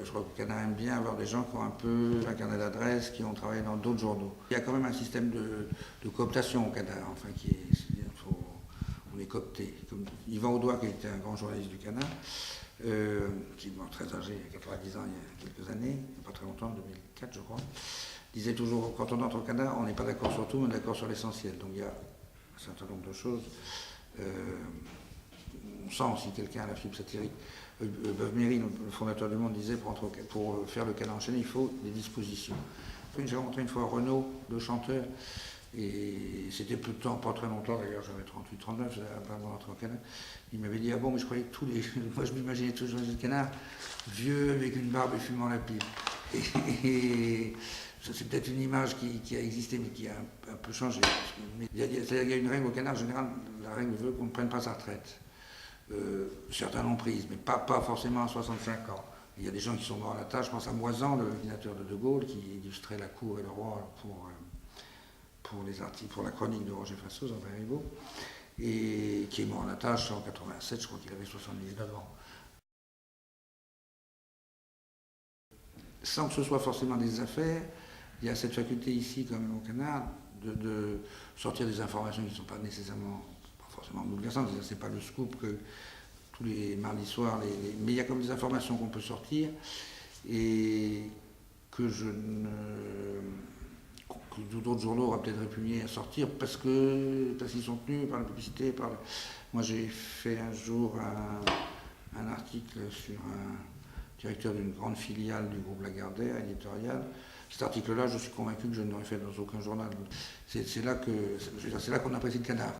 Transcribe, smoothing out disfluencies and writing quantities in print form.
Je crois que le Canard aime bien avoir des gens qui ont un peu un carnet d'adresses, qui ont travaillé dans d'autres journaux. Il y a quand même un système de cooptation au Canard, enfin, on est coopté. Comme Yvan Audoin, qui était un grand journaliste du Canard, qui est mort très âgé, il y a 90 ans, il y a quelques années, il n'y a pas très longtemps, 2004 je crois, disait toujours, quand on entre au Canard, on n'est pas d'accord sur tout, mais d'accord sur l'essentiel. Donc il y a un certain nombre de choses. On sent si quelqu'un a la fibre satirique. Beuve-Méry, le fondateur du Monde, disait pour faire le Canard enchaîné, il faut des dispositions. J'ai rencontré une fois Renaud, le chanteur, et c'était peu de temps, pas très longtemps d'ailleurs, j'avais 38-39, j'avais pas rentré au Canard. Il m'avait dit, ah bon, mais je croyais que tous les. Moi je m'imaginais toujours le Canard, vieux, avec une barbe et fumant la pipe. Et c'est peut-être une image qui a existé, mais qui a un peu changé. Il y a une règle au Canard, en général, la règle veut qu'on ne prenne pas sa retraite. Certains l'ont prise, mais pas forcément à 65 ans. Il y a des gens qui sont morts à la tâche. Je pense à Moisan, le dictateur de Gaulle, qui illustrait la cour et le roi pour les articles, pour la chronique de Roger Fassos, André Rigaud, et qui est mort à la tâche en 87, je crois qu'il avait 79 ans. Sans que ce soit forcément des affaires, il y a cette faculté ici, comme au Canard, de sortir des informations qui ne sont pas nécessairement, pas forcément bouleversantes. C'est pas le scoop que tous les mardis soirs, mais il y a comme des informations qu'on peut sortir et que d'autres journaux auraient peut-être répugné à sortir parce qu'ils sont tenus par la publicité. Moi j'ai fait un jour un article sur un directeur d'une grande filiale du groupe Lagardère, éditorial. Cet article-là, je suis convaincu que je ne l'aurais fait dans aucun journal. C'est là qu'on apprécie le Canard.